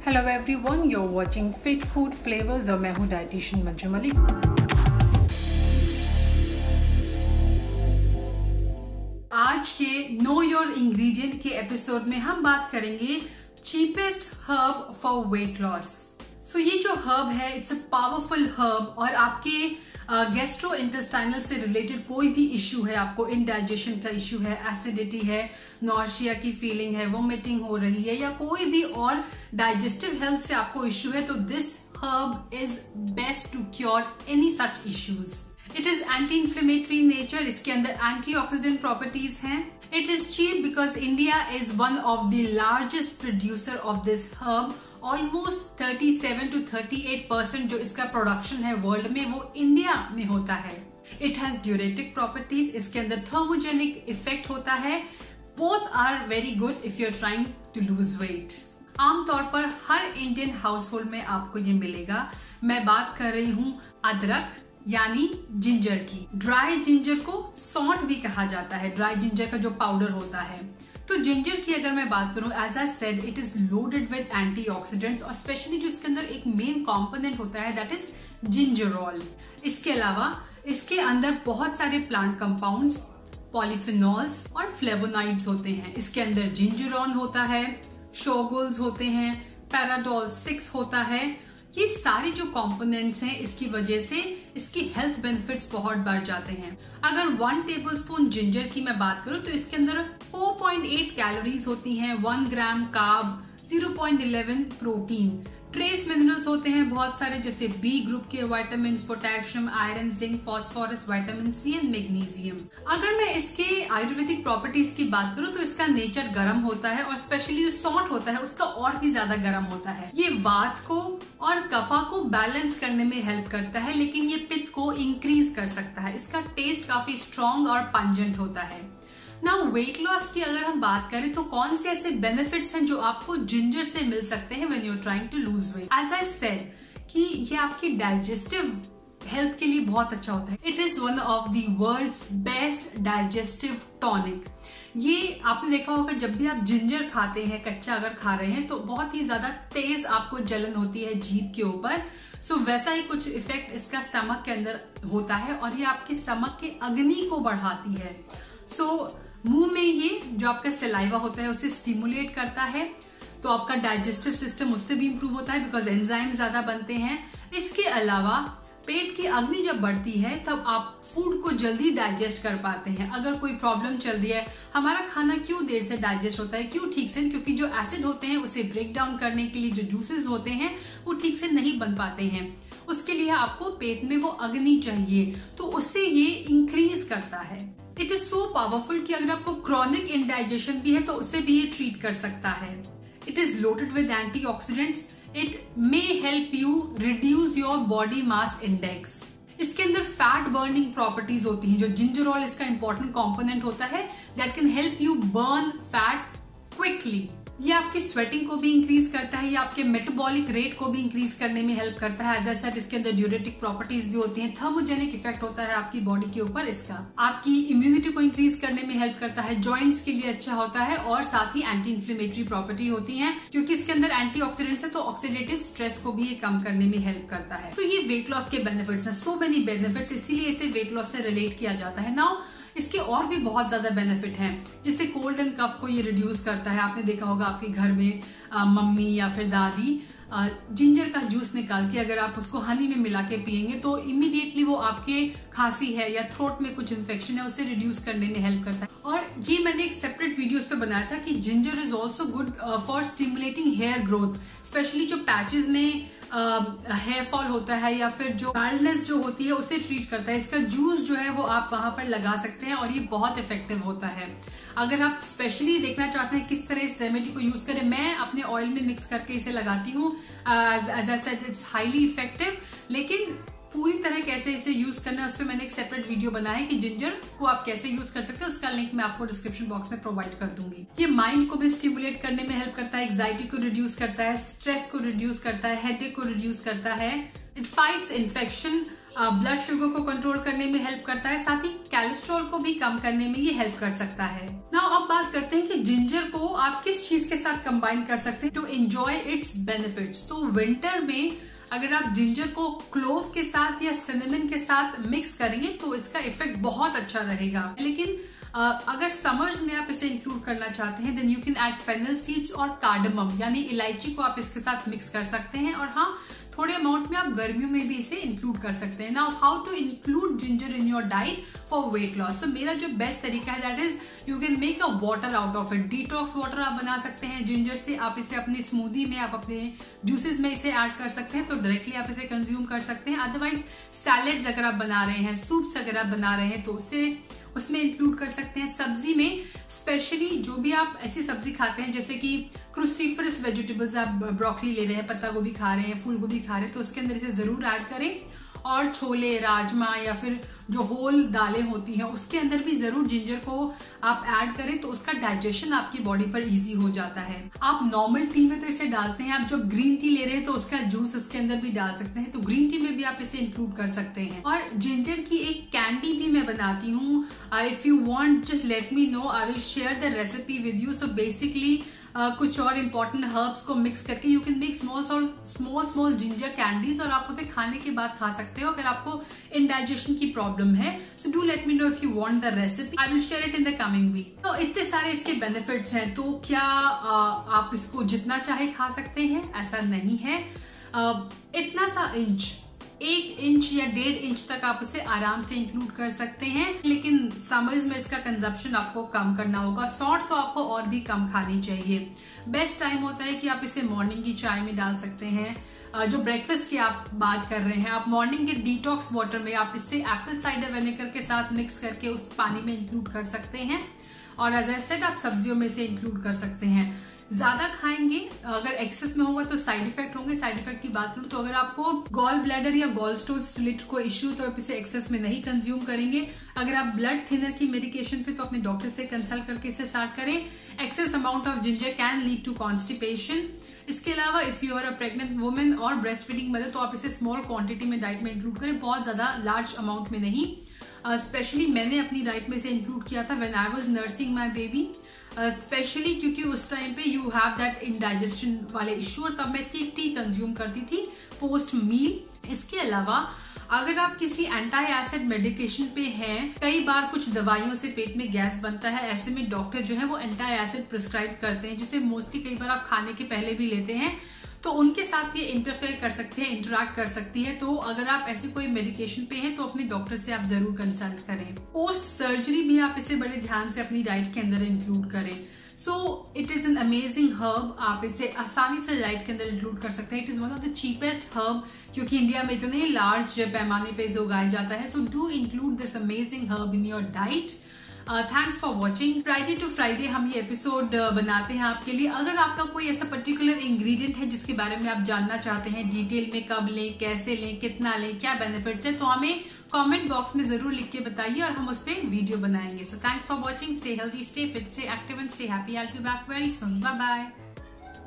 Hello everyone, you are watching fit food flavours और मैं हूँ डाइटिशियन मंजू मलिक। आज के नो योर इंग्रेडिएंट के एपिसोड में हम बात करेंगे cheapest herb for weight loss. So ये जो हर्ब है इट्स अ पावरफुल हर्ब और आपके गैस्ट्रो इंटेस्टाइनल से रिलेटेड कोई भी इश्यू है, आपको इंडाइजेशन का इश्यू है, एसिडिटी है, नॉर्शिया की फीलिंग है, वोमिटिंग हो रही है या कोई भी और डाइजेस्टिव हेल्थ से आपको इश्यू है, तो this herb is best to cure any such issues. It is anti inflammatory nature, इसके अंदर एंटीऑक्सीडेंट प्रॉपर्टीज हैं। It is cheap because India is one of the largest producer of this herb. Almost 37 to 38% जो इसका production है world में वो India में होता है। इट हैज ड्यूरेटिक प्रॉपर्टीज, इसके अंदर थर्मोजेनिक इफेक्ट होता है। Both are very good if you are trying to lose weight. आमतौर पर हर इंडियन हाउस होल्ड में आपको ये मिलेगा। मैं बात कर रही हूँ अदरक यानी जिंजर की। ड्राई जिंजर को सौंठ भी कहा जाता है, ड्राई जिंजर का जो पाउडर होता है। तो जिंजर की अगर मैं बात करूं, as I said it is loaded with antioxidants और स्पेशली जो इसके अंदर एक मेन कंपोनेंट होता है दैट इज जिंजरॉल। इसके अलावा इसके अंदर बहुत सारे प्लांट कंपाउंड्स, पॉलीफिनॉल्स और फ्लेवोनाइड्स होते हैं। इसके अंदर जिंजरॉन होता है, शोगुल्स होते हैं, पैराडोल 6 होता है। ये सारे जो कंपोनेंट्स हैं इसकी वजह से इसकी हेल्थ बेनिफिट्स बहुत बढ़ जाते हैं। अगर 1 टेबलस्पून जिंजर की मैं बात करूं तो इसके अंदर 4.8 कैलोरीज होती हैं, 1 gram carb, 0.11 protein. Trace minerals होते हैं बहुत सारे, जैसे बी ग्रुप के vitamin, potassium, iron, zinc, phosphorus, vitamin C and magnesium. अगर मैं इसके आयुर्वेदिक प्रॉपर्टीज की बात करूं तो इसका नेचर गर्म होता है और स्पेशली जो सौंठ होता है उसका और भी ज्यादा गर्म होता है। ये वात को और कफा को बैलेंस करने में हेल्प करता है, लेकिन ये पित्त को इंक्रीज कर सकता है। इसका टेस्ट काफी स्ट्रॉन्ग और पंजेंट होता है। नाउ वेट लॉस की अगर हम बात करें तो कौन से ऐसे बेनिफिट्स हैं जो आपको जिंजर से मिल सकते हैं when you are trying to lose weight. As I said कि ये आपकी डाइजेस्टिव हेल्थ के लिए बहुत अच्छा होता है। It is one of the world's best digestive tonic. ये आपने देखा होगा जब भी आप जिंजर खाते हैं, कच्चा अगर खा रहे हैं तो बहुत ही ज्यादा तेज आपको जलन होती है जीभ के ऊपर। सो वैसा ही कुछ इफेक्ट इसका स्टमक के अंदर होता है और ये आपके स्टमक के अग्नि को बढ़ाती है। सो मुंह में ये जो आपका सलाइवा होता है उसे स्टिमुलेट करता है, तो आपका डाइजेस्टिव सिस्टम उससे भी इंप्रूव होता है बिकॉज एंजाइम ज्यादा बनते हैं। इसके अलावा पेट की अग्नि जब बढ़ती है तब आप फूड को जल्दी डाइजेस्ट कर पाते हैं। अगर कोई प्रॉब्लम चल रही है, हमारा खाना क्यों देर से डाइजेस्ट होता है, क्यों ठीक से, क्योंकि जो एसिड होते हैं उसे ब्रेक डाउन करने के लिए जो जूसेस होते हैं वो ठीक से नहीं बन पाते हैं। उसके लिए आपको पेट में वो अग्नि चाहिए, तो उससे ये इंक्रीज करता है। इट इज सो पावरफुल कि अगर आपको क्रॉनिक इंडाइजेशन भी है तो उससे भी ये ट्रीट कर सकता है। It is loaded with antioxidants. It may help you reduce your body mass index. इसके अंदर फैट बर्निंग प्रॉपर्टीज होती हैं, जो जिंजरॉल इसका इंपॉर्टेंट कंपोनेंट होता है that can help you burn fat quickly. ये आपकी स्वेटिंग को भी इंक्रीज करता है, ये आपके मेटाबॉलिक रेट को भी इंक्रीज करने में हेल्प करता है। एज आई सेड इसके अंदर ड्यूरेटिक प्रॉपर्टीज भी होती हैं, थर्मोजेनिक इफेक्ट होता है आपकी बॉडी के ऊपर इसका। आपकी इम्यूनिटी को इंक्रीज करने में हेल्प करता है, जॉइंट्स के लिए अच्छा होता है और साथ ही एंटी इंफ्लेमेटरी प्रॉपर्टी होती है। क्योंकि इसके अंदर एंटीऑक्सीडेंट्स है तो ऑक्सीडेटिव स्ट्रेस को भी ये कम करने में हेल्प करता है। तो ये वेट लॉस के बेनिफिट्स हैं, सो मेनी बेनिफिट्स, इसीलिए इसे वेट लॉस से रिलेट किया जाता है। नाउ इसके और भी बहुत ज्यादा बेनिफिट हैं, जिससे कोल्ड एंड कफ को ये रिड्यूस करता है। आपने देखा होगा आपके घर में मम्मी या फिर दादी जिंजर का जूस निकाल के अगर आप उसको हनी में मिला के पियेंगे तो इमीडिएटली वो आपके खांसी है या थ्रोट में कुछ इन्फेक्शन है उसे रिड्यूस करने में हेल्प करता है। और ये मैंने एक सेपरेट वीडियोस पे बनाया था कि ginger is also good for stimulating hair growth, specially जो पैचेस में हेयर फॉल होता है या फिर जो बाल्डनेस जो होती है उसे ट्रीट करता है। इसका जूस जो है वो आप वहां पर लगा सकते हैं और ये बहुत इफेक्टिव होता है। अगर आप स्पेशली देखना चाहते हैं किस तरह इस रेमेडी को यूज करें, मैं अपने ऑयल में मिक्स करके इसे लगाती हूँ। As I said it's highly effective, लेकिन पूरी तरह कैसे इसे यूज करना है उस पर मैंने एक सेपरेट वीडियो बनाया है कि जिंजर को आप कैसे यूज कर सकते हैं, उसका लिंक मैं आपको डिस्क्रिप्शन बॉक्स में प्रोवाइड कर दूंगी। ये माइंड को भी स्टिमुलेट करने में हेल्प करता है, एंजाइटी को रिड्यूस करता है, स्ट्रेस को रिड्यूस करता है, हेडेक को रिड्यूस करता है। It fights infection blood sugar को कंट्रोल करने में हेल्प करता है, साथ ही कोलेस्ट्रॉल को भी कम करने में ये हेल्प कर सकता है। नाउ अब बात करते हैं कि जिंजर को आप किस चीज के साथ कंबाइन कर सकते हैं टू एंजॉय इट्स बेनिफिट्स। तो विंटर में अगर आप जिंजर को क्लोव के साथ या सिनेमन के साथ मिक्स करेंगे तो इसका इफेक्ट बहुत अच्छा रहेगा। लेकिन अगर समर्स में आप इसे इंक्लूड करना चाहते हैं then you can add fennel seeds और कार्डमम यानी इलायची को आप इसके साथ मिक्स कर सकते हैं, और हाँ थोड़े अमाउंट में आप गर्मियों में भी इसे इंक्लूड कर सकते हैं। Now how to include ginger in your diet for weight loss. तो मेरा जो बेस्ट तरीका है that is you can make a water out of it. Detox water आप बना सकते हैं जिंजर से। आप इसे अपनी स्मूदी में, आप अपने जूसेस में इसे ऐड कर सकते हैं, तो डायरेक्टली आप इसे कंज्यूम कर सकते हैं। अदरवाइज सैलेड्स अगर आप बना रहे हैं, सूप्स अगर आप बना रहे हैं तो उसमें इंक्लूड कर सकते हैं। सब्जी में स्पेशली जो भी आप ऐसी सब्जी खाते हैं जैसे कि क्रूसीफरस वेजिटेबल्स, आप ब्रोकली ले रहे हैं, पत्ता गोभी खा रहे हैं, फूल गोभी खा रहे हैं, तो उसके अंदर इसे जरूर ऐड करें। और छोले, राजमा या फिर जो होल दालें होती हैं उसके अंदर भी जरूर जिंजर को आप ऐड करें, तो उसका डाइजेशन आपकी बॉडी पर इजी हो जाता है। आप नॉर्मल टी में तो इसे डालते हैं, आप जब ग्रीन टी ले रहे हैं तो उसका जूस इसके अंदर भी डाल सकते हैं, तो ग्रीन टी में भी आप इसे इंक्लूड कर सकते हैं। और जिंजर की एक कैंडी भी मैं बनाती हूँ। If you want just let me no, I will share the recipe with you. So basically कुछ और इम्पोर्टेंट हर्ब्स को मिक्स करके you can make small ginger candies, और आप उसे खाने के बाद खा सकते हो अगर आपको इंडाइजेशन की प्रॉब्लम है। So do let me know if you want the recipe, I will share it in the coming week. तो इतने सारे इसके बेनिफिट्स हैं, तो क्या आप इसको जितना चाहे खा सकते हैं? ऐसा नहीं है। इतना सा इंच, 1 इंच या 1.5 इंच तक आप उसे आराम से इंक्लूड कर सकते हैं, लेकिन समर्स में इसका कंजप्शन आपको कम करना होगा। सॉल्ट तो आपको और भी कम खानी चाहिए। बेस्ट टाइम होता है कि आप इसे मॉर्निंग की चाय में डाल सकते हैं। जो ब्रेकफास्ट की आप बात कर रहे हैं, आप मॉर्निंग के डिटॉक्स वाटर में आप इसे एप्पल साइडर विनेगर के साथ मिक्स करके उस पानी में इंक्लूड कर सकते हैं। और एज आई सेड, आप सब्जियों में इसे इंक्लूड कर सकते हैं। ज्यादा खाएंगे, अगर एक्सेस में होगा तो साइड इफेक्ट होंगे। साइड इफेक्ट की बात करूं तो अगर आपको गॉल ब्लैडर या गॉल स्टोन से रिलेटेड कोई इश्यू, तो आप इसे एक्सेस में नहीं कंज्यूम करेंगे। अगर आप ब्लड थिनर की मेडिकेशन पे, तो अपने डॉक्टर से कंसल्ट करके इसे स्टार्ट करें। Excess amount of ginger can lead to constipation. इसके अलावा if you are a pregnant women और ब्रेस्ट फीडिंग मदर, तो आप इसे स्मॉल क्वांटिटी में डाइट में इंक्लूड करें, बहुत ज्यादा लार्ज अमाउंट में नहीं। स्पेशली मैंने अपनी डाइट में इसे इंक्लूड किया था when I was nursing my baby, specially क्योंकि उस टाइम पे यू हैव दैट इंडाइजेशन वाले इश्यू, और तब मैं इसकी टी कंज्यूम करती थी पोस्ट मील। इसके अलावा अगर आप किसी एंटी एसिड मेडिकेशन पे हैं, कई बार कुछ दवाइयों से पेट में गैस बनता है, ऐसे में डॉक्टर जो है वो एंटी एसिड प्रिस्क्राइब करते हैं, जिसे मोस्टली कई बार आप खाने के पहले भी लेते हैं, तो उनके साथ ये इंटरफेयर कर सकते हैं, इंटरैक्ट कर सकती है। तो अगर आप ऐसी कोई मेडिकेशन पे हैं तो अपने डॉक्टर से आप जरूर कंसल्ट करें। पोस्ट सर्जरी भी आप इसे बड़े ध्यान से अपनी डाइट के अंदर इंक्लूड करें। So it is an amazing herb, आप इसे आसानी से डाइट के अंदर इंक्लूड कर सकते हैं। It is one of the cheapest herb, क्योंकि इंडिया में इतने लार्ज पैमाने पे इसे उगाया जाता है। So do include this amazing herb in your diet. Thanks for watching. Friday to Friday हम ये एपिसोड बनाते हैं आपके लिए। अगर आपका कोई ऐसा पर्टिकुलर इंग्रेडिएंट है जिसके बारे में आप जानना चाहते हैं डिटेल में, कब लें, कैसे लें, कितना लें, क्या बेनिफिट्स है, तो हमें कमेंट बॉक्स में जरूर लिख के बताइए और हम उस पर वीडियो बनाएंगे। So thanks for watching. Stay healthy, stay fit, stay active and stay happy. I will be back very soon. Bye bye.